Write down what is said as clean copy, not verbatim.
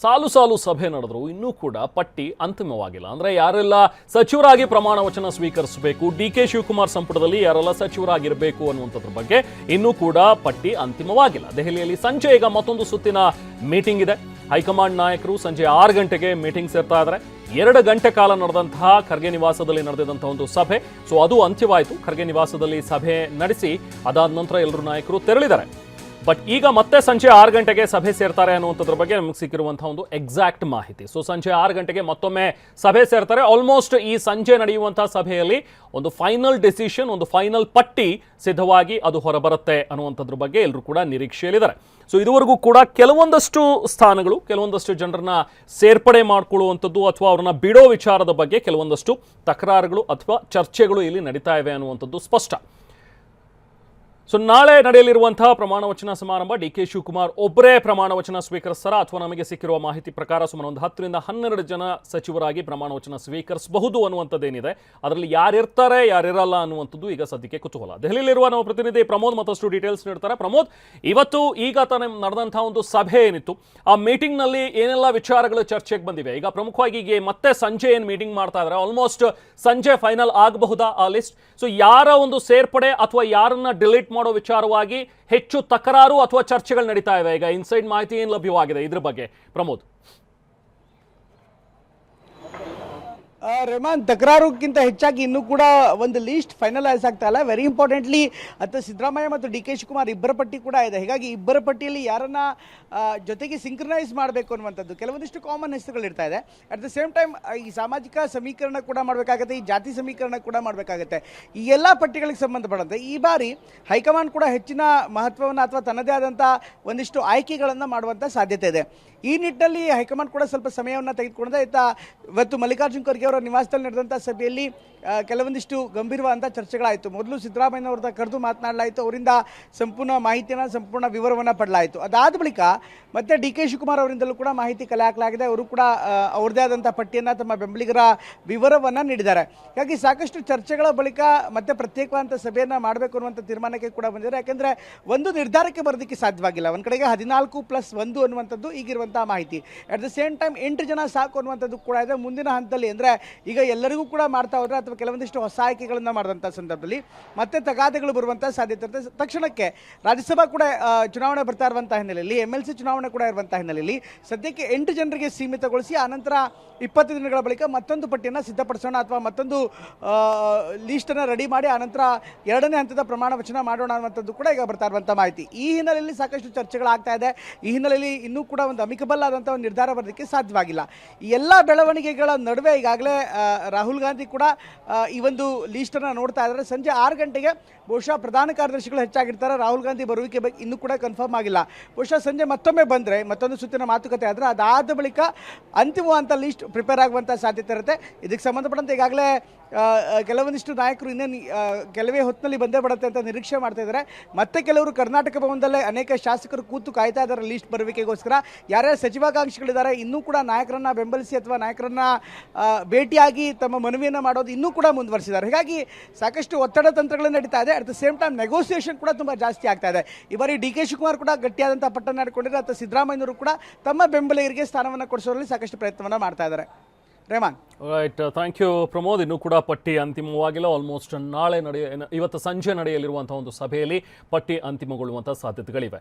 ಸಾಲು ಸಾಲು ಸಭೆ ನಡೆದ್ರು ಇನ್ನೂ ಕೂಡ ಪಟ್ಟಿ ಅಂತಿಮವಾಗಿಲ್ಲ. ಅಂದ್ರೆ ಯಾರೆಲ್ಲ ಸಚಿವರಾಗಿ ಪ್ರಮಾಣ ವಚನ ಸ್ವೀಕರಿಸಬೇಕು, ಡಿ.ಕೆ. ಶಿವಕುಮಾರ್ ಸಂಪುಟದಲ್ಲಿ ಯಾರೆಲ್ಲ ಸಚಿವರಾಗಿರಬೇಕು ಅನ್ನುವಂಥದ್ರ ಬಗ್ಗೆ ಇನ್ನೂ ಕೂಡ ಪಟ್ಟಿ ಅಂತಿಮವಾಗಿಲ್ಲ. ದೆಹಲಿಯಲ್ಲಿ ಸಂಜೆ ಈಗ ಮತ್ತೊಂದು ಸುತ್ತಿನ ಮೀಟಿಂಗ್ ಇದೆ. ಹೈಕಮಾಂಡ್ ನಾಯಕರು ಸಂಜೆ 6 ಗಂಟೆಗೆ ಮೀಟಿಂಗ್ ಸೇರ್ತಾ ಇದ್ದಾರೆ. 2 ಗಂಟೆ ಕಾಲ ನಡೆದಂತಹ ಖರ್ಗೆ ನಿವಾಸದಲ್ಲಿ ನಡೆದಿದ್ದಂತಹ ಒಂದು ಸಭೆ, ಸೊ ಅದು ಅಂತ್ಯವಾಯಿತು. ಖರ್ಗೆ ನಿವಾಸದಲ್ಲಿ ಸಭೆ ನಡೆಸಿ ಅದಾದ ನಂತರ ಎಲ್ಲರೂ ನಾಯಕರು ತೆರಳಿದ್ದಾರೆ. ಬಟ್ ಈಗ ಮತ್ತೆ ಸಂಜೆ 6 ಗಂಟೆಗೆ ಸಭೆ ಸೇರ್ತಾರೆ ಅನ್ನುವಂಥದ್ರ ಬಗ್ಗೆ ನಮಗೆ ಸಿಕ್ಕಿರುವಂತಹ ಒಂದು ಎಕ್ಸಾಕ್ಟ್ ಮಾಹಿತಿ. ಸೊ ಸಂಜೆ 6 ಗಂಟೆಗೆ ಮತ್ತೊಮ್ಮೆ ಸಭೆ ಸೇರ್ತಾರೆ. ಆಲ್ಮೋಸ್ಟ್ ಈ ಸಂಜೆ ನಡೆಯುವಂತಹ ಸಭೆಯಲ್ಲಿ ಒಂದು ಫೈನಲ್ ಡಿಸಿಷನ್, ಒಂದು ಫೈನಲ್ ಪಟ್ಟಿ ಸಿದ್ಧವಾಗಿ ಅದು ಹೊರಬರುತ್ತೆ ಅನ್ನುವಂಥದ್ರ ಬಗ್ಗೆ ಎಲ್ಲರೂ ಕೂಡ ನಿರೀಕ್ಷೆಯಲ್ಲಿದ್ದಾರೆ. ಸೊ ಇದುವರೆಗೂ ಕೂಡ ಕೆಲವೊಂದಷ್ಟು ಸ್ಥಾನಗಳು, ಕೆಲವೊಂದಷ್ಟು ಜನರನ್ನ ಸೇರ್ಪಡೆ ಮಾಡಿಕೊಳ್ಳುವಂಥದ್ದು ಅಥವಾ ಅವ್ರನ್ನ ಬಿಡೋ ವಿಚಾರದ ಬಗ್ಗೆ ಕೆಲವೊಂದಷ್ಟು ತಕರಾರುಗಳು ಅಥವಾ ಚರ್ಚೆಗಳು ಇಲ್ಲಿ ನಡೀತಾ ಇವೆ ಅನ್ನುವಂಥದ್ದು ಸ್ಪಷ್ಟ. ಸೊ ನಾಳೆ ನಡೆಯಲಿರುವಂತಹ ಪ್ರಮಾಣ ವಚನ ಸಮಾರಂಭ ಡಿ.ಕೆ. ಶಿವಕುಮಾರ್ ಒಬ್ಬರೇ ಪ್ರಮಾಣ ವಚನ ಸ್ವೀಕರಿಸ್ತಾರ ಅಥವಾ ನಮಗೆ ಸಿಕ್ಕಿರುವ ಮಾಹಿತಿ ಪ್ರಕಾರ ಸುಮಾರು ಒಂದು 10 ರಿಂದ 12 ಜನ ಸಚಿವರಾಗಿ ಪ್ರಮಾಣ ವಚನ ಸ್ವೀಕರಿಸಬಹುದು ಅನ್ನುವಂಥದ್ದೇನಿದೆ. ಅದರಲ್ಲಿ ಯಾರಿರ್ತಾರೆ ಯಾರಿರಲ್ಲ ಅನ್ನುವಂಥದ್ದು ಈಗ ಸದ್ಯಕ್ಕೆ ಕುತೂಹಲ. ದೆಹಲಿಯಲ್ಲಿರುವ ನಮ್ಮ ಪ್ರತಿನಿಧಿ ಪ್ರಮೋದ್ ಮತ್ತಷ್ಟು ಡೀಟೇಲ್ಸ್ ನೀಡ್ತಾರೆ. ಪ್ರಮೋದ್, ಇವತ್ತು ಈಗ ತಾನೇ ನಡೆದಂತಹ ಒಂದು ಸಭೆ ಏನಿತ್ತು, ಆ ಮೀಟಿಂಗ್ ನಲ್ಲಿ ಏನೆಲ್ಲ ವಿಚಾರಗಳು ಚರ್ಚೆಗೆ ಬಂದಿವೆ? ಈಗ ಪ್ರಮುಖವಾಗಿ ಈಗ ಮತ್ತೆ ಸಂಜೆ ಏನು ಮೀಟಿಂಗ್ ಮಾಡ್ತಾ ಇದ್ದಾರೆ, ಆಲ್ಮೋಸ್ಟ್ ಸಂಜೆ ಫೈನಲ್ ಆಗಬಹುದಾ ಆ ಲಿಸ್ಟ್? ಸೊ ಯಾರ ಒಂದು ಸೇರ್ಪಡೆ ಅಥವಾ ಯಾರನ್ನ ಡಿಲೀಟ್ ಮಾಡೋ ವಿಚಾರವಾಗಿ ಹೆಚ್ಚು ತಕರಾರು ಅಥವಾ ಚರ್ಚೆಗಳು ನಡೀತಾ ಇವೆ? ಈಗ ಇನ್ಸೈಡ್ ಮಾಹಿತಿ ಏನು ಲಭ್ಯವಾಗಿದೆ ಇದ್ರ ಬಗ್ಗೆ ಪ್ರಮೋದ್? ರೆಹಮಾನ್, ತಕರಾರುಕ್ಕಿಂತ ಹೆಚ್ಚಾಗಿ ಇನ್ನೂ ಕೂಡ ಒಂದು ಲೀಸ್ಟ್ ಫೈನಲೈಸ್ ಆಗ್ತಾ ಇಲ್ಲ. ವೆರಿ ಇಂಪಾರ್ಟೆಂಟ್ಲಿ ಅಥವಾ ಸಿದ್ದರಾಮಯ್ಯ ಮತ್ತು ಡಿ.ಕೆ. ಶಿವಕುಮಾರ್ ಇಬ್ಬರ ಪಟ್ಟಿ ಕೂಡ ಇದೆ. ಹೀಗಾಗಿ ಇಬ್ಬರ ಪಟ್ಟಿಯಲ್ಲಿ ಯಾರನ್ನ ಜೊತೆಗೆ ಸಿಂಕ್ರನೈಸ್ ಮಾಡಬೇಕು ಅನ್ನುವಂಥದ್ದು ಕೆಲವೊಂದಿಷ್ಟು ಕಾಮನ್ ಹೆಸರುಗಳು ಇರ್ತಾ ಇದೆ. ಅಟ್ ದ ಸೇಮ್ ಟೈಮ್ ಈ ಸಾಮಾಜಿಕ ಸಮೀಕರಣ ಕೂಡ ಮಾಡಬೇಕಾಗುತ್ತೆ, ಈ ಜಾತಿ ಸಮೀಕರಣ ಕೂಡ ಮಾಡಬೇಕಾಗುತ್ತೆ. ಈ ಎಲ್ಲ ಪಟ್ಟಿಗಳಿಗೆ ಸಂಬಂಧಪಟ್ಟಂತೆ ಈ ಬಾರಿ ಹೈಕಮಾಂಡ್ ಕೂಡ ಹೆಚ್ಚಿನ ಮಹತ್ವವನ್ನು ಅಥವಾ ತನ್ನದೇ ಆದಂಥ ಒಂದಿಷ್ಟು ಆಯ್ಕೆಗಳನ್ನು ಮಾಡುವಂಥ ಸಾಧ್ಯತೆ ಇದೆ. ಈ ನಿಟ್ಟಿನಲ್ಲಿ ಹೈಕಮಾಂಡ್ ಕೂಡ ಸ್ವಲ್ಪ ಸಮಯವನ್ನು ತೆಗೆದುಕೊಂಡಿದೆ. ಇವತ್ತು ಮಲ್ಲಿಕಾರ್ಜುನ್ ಖರ್ಗೆ ಅವರ ನಿವಾಸದಲ್ಲಿ ನಡೆದಂಥ ಸಭೆಯಲ್ಲಿ ಕೆಲವೊಂದಿಷ್ಟು ಗಂಭೀರವಾದಂಥ ಚರ್ಚೆಗಳಾಯಿತು. ಮೊದಲು ಸಿದ್ದರಾಮಯ್ಯನವ್ರನ್ನ ಕರೆದು ಮಾತನಾಡಲಾಯಿತು, ಅವರಿಂದ ಸಂಪೂರ್ಣ ಮಾಹಿತಿಯನ್ನು, ಸಂಪೂರ್ಣ ವಿವರವನ್ನು ಪಡಲಾಯಿತು. ಅದಾದ ಬಳಿಕ ಮತ್ತೆ ಡಿ.ಕೆ. ಶಿವಕುಮಾರ್ ಅವರಿಂದಲೂ ಕೂಡ ಮಾಹಿತಿ ಕಲೆ ಹಾಕಲಾಗಿದೆ. ಅವರು ಕೂಡ ಅವ್ರದ್ದೇ ಆದಂಥ ಪಟ್ಟಿಯನ್ನು, ತಮ್ಮ ಬೆಂಬಲಿಗರ ವಿವರವನ್ನು ನೀಡಿದ್ದಾರೆ. ಹೀಗಾಗಿ ಸಾಕಷ್ಟು ಚರ್ಚೆಗಳ ಬಳಿಕ ಮತ್ತೆ ಪ್ರತ್ಯೇಕವಾದಂಥ ಸಭೆಯನ್ನು ಮಾಡಬೇಕು ಅನ್ನುವಂಥ ತೀರ್ಮಾನಕ್ಕೆ ಕೂಡ ಬಂದಿದ್ದಾರೆ. ಯಾಕೆಂದರೆ ಒಂದು ನಿರ್ಧಾರಕ್ಕೆ ಬರೋದಕ್ಕೆ ಸಾಧ್ಯವಾಗಿಲ್ಲ. ಒಂದು ಕಡೆಗೆ 14+1 ಅನ್ನುವಂಥದ್ದು ಈಗಿರುವಂಥ ಮಾಹಿತಿ. ಅಟ್ ದ ಸೇಮ್ ಟೈಮ್ 8 ಜನ ಸಾಕು ಅನ್ನುವಂಥದ್ದು ಕೂಡ ಇದೆ. ಮುಂದಿನ ಹಂತದಲ್ಲಿ ಅಂದರೆ ಈಗ ಎಲ್ಲರಿಗೂ ಕೂಡ ಮಾಡ್ತಾ ಹೋದರೆ ಅಥವಾ ಕೆಲವೊಂದಿಷ್ಟು ಹೊಸ ಆಯ್ಕೆಗಳನ್ನು ಮಾಡಿದಂಥ ಸಂದರ್ಭದಲ್ಲಿ ಮತ್ತೆ ತಗಾದೆಗಳು ಬರುವಂಥ ಸಾಧ್ಯತೆ ಇರುತ್ತೆ. ತಕ್ಷಣಕ್ಕೆ ರಾಜ್ಯಸಭಾ ಕೂಡ ಚುನಾವಣೆ ಬರ್ತಾ ಇರುವಂಥ ಹಿನ್ನೆಲೆಯಲ್ಲಿ, MLC ಚುನಾವಣೆ ಕೂಡ ಇರುವಂಥ ಹಿನ್ನೆಲೆಯಲ್ಲಿ ಸದ್ಯಕ್ಕೆ 8 ಜನರಿಗೆ ಸೀಮಿತಗೊಳಿಸಿ ಆನಂತರ 20 ದಿನಗಳ ಬಳಿಕ ಮತ್ತೊಂದು ಪಟ್ಟಿಯನ್ನು ಸಿದ್ಧಪಡಿಸೋಣ ಅಥವಾ ಮತ್ತೊಂದು ಲೀಸ್ಟನ್ನು ರೆಡಿ ಮಾಡಿ ಆನಂತರ 2ನೇ ಹಂತದ ಪ್ರಮಾಣ ವಚನ ಮಾಡೋಣ ಅನ್ನುವಂಥದ್ದು ಕೂಡ ಈಗ ಬರ್ತಾ ಇರುವಂಥ ಮಾಹಿತಿ. ಈ ಹಿನ್ನೆಲೆಯಲ್ಲಿ ಸಾಕಷ್ಟು ಚರ್ಚೆಗಳಾಗ್ತಾ ಇದೆ. ಈ ಹಿನ್ನೆಲೆಯಲ್ಲಿ ಇನ್ನೂ ಕೂಡ ಒಂದು ಅಮಿಕಬಲ್ ಆದಂಥ ಒಂದು ನಿರ್ಧಾರ ಬರೋದಕ್ಕೆ ಸಾಧ್ಯವಾಗಿಲ್ಲ. ಈ ಎಲ್ಲ ಬೆಳವಣಿಗೆಗಳ ನಡುವೆ ಈಗಾಗಲೇ ರಾಹುಲ್ ಗಾಂಧಿ ಕೂಡ ಈ ಒಂದು ಲೀಸ್ಟನ್ನು ನೋಡ್ತಾ ಇದ್ದಾರೆ. ಸಂಜೆ 6 ಗಂಟೆಗೆ ಬಹುಶಃ ಪ್ರಧಾನ ಕಾರ್ಯದರ್ಶಿಗಳು ಹೆಚ್ಚಾಗಿರ್ತಾರೆ. ರಾಹುಲ್ ಗಾಂಧಿ ಬರುವಿಕೆ ಬಗ್ಗೆ ಇನ್ನೂ ಕೂಡ ಕನ್ಫರ್ಮ್ ಆಗಿಲ್ಲ. ಬಹುಶಃ ಸಂಜೆ ಮತ್ತೊಮ್ಮೆ ಬಂದರೆ ಮತ್ತೊಂದು ಸುತ್ತಿನ ಮಾತುಕತೆ ಆದರೆ ಅದಾದ ಬಳಿಕ ಅಂತಿಮವಾದಂಥ ಲೀಸ್ಟ್ ಪ್ರಿಪೇರ್ ಆಗುವಂಥ ಸಾಧ್ಯತೆ ಇರುತ್ತೆ. ಇದಕ್ಕೆ ಸಂಬಂಧಪಟ್ಟಂತೆ ಈಗಾಗಲೇ ಕೆಲವೊಂದಿಷ್ಟು ನಾಯಕರು ಇನ್ನೇನು ಕೆಲವೇ ಹೊತ್ತಿನಲ್ಲಿ ಬಂದೇ ಬರುತ್ತೆ ಅಂತ ನಿರೀಕ್ಷೆ ಮಾಡ್ತಾ ಇದ್ದಾರೆ. ಮತ್ತೆ ಕೆಲವರು ಕರ್ನಾಟಕ ಭವನದಲ್ಲೇ ಅನೇಕ ಶಾಸಕರು ಕೂತು ಕಾಯ್ತಾ ಇದ್ದಾರೆ ಲೀಸ್ಟ್ ಬರುವಿಕೆಗೋಸ್ಕರ. ಯಾರ್ಯಾರು ಸಚಿವಾಕಾಂಕ್ಷಿಗಳಿದ್ದಾರೆ ಇನ್ನೂ ಕೂಡ ನಾಯಕರನ್ನ ಬೆಂಬಲಿಸಿ ಅಥವಾ ನಾಯಕರನ್ನ ಭೇಟಿಯಾಗಿ ತಮ್ಮ ಮನವಿಯನ್ನು ಮಾಡೋದು ಇನ್ನೂ ಕೂಡ ಮುಂದುವರಿಸಿದ್ದಾರೆ. ಹೀಗಾಗಿ ಸಾಕಷ್ಟು ಒತ್ತಡ ತಂತ್ರಗಳು ನಡೀತಾ ಇದೆ. At the same time negotiation ಕೂಡ ತುಂಬ ಜಾಸ್ತಿ ಆಗ್ತಾ ಇದೆ. ಈ ಬಾರಿ ಡಿ.ಕೆ. ಶಿವಕುಮಾರ್ ಕೂಡ ಗಟ್ಟಿಯಾದಂಥ ಪಟ್ಟನ್ನು ಮಾಡಿಕೊಂಡಿದ್ದಾರೆ. ಅಥವಾ ಸಿದ್ದರಾಮಯ್ಯನವರು ಕೂಡ ತಮ್ಮ ಬೆಂಬಲಿಗರಿಗೆ ಸ್ಥಾನವನ್ನು ಕೊಡಿಸೋದ್ರಲ್ಲಿ ಸಾಕಷ್ಟು ಪ್ರಯತ್ನವನ್ನು ಮಾಡ್ತಾ ಇದ್ದಾರೆ. Rehman, right, thank you Pramod. ಇನ್ನೂ ಕೂಡ ಪಟ್ಟಿ ಅಂತಿಮವಾಗಿಲ್ಲ. ಆಲ್ಮೋಸ್ಟ್ ಇವತ್ತು ಸಂಜೆ ನಡೆಯಲಿರುವಂತಹ ಒಂದು ಸಭೆಯಲ್ಲಿ ಪಟ್ಟಿ ಅಂತಿಮಗೊಳ್ಳುವಂತಹ ಸಾಧ್ಯತೆಗಳಿವೆ.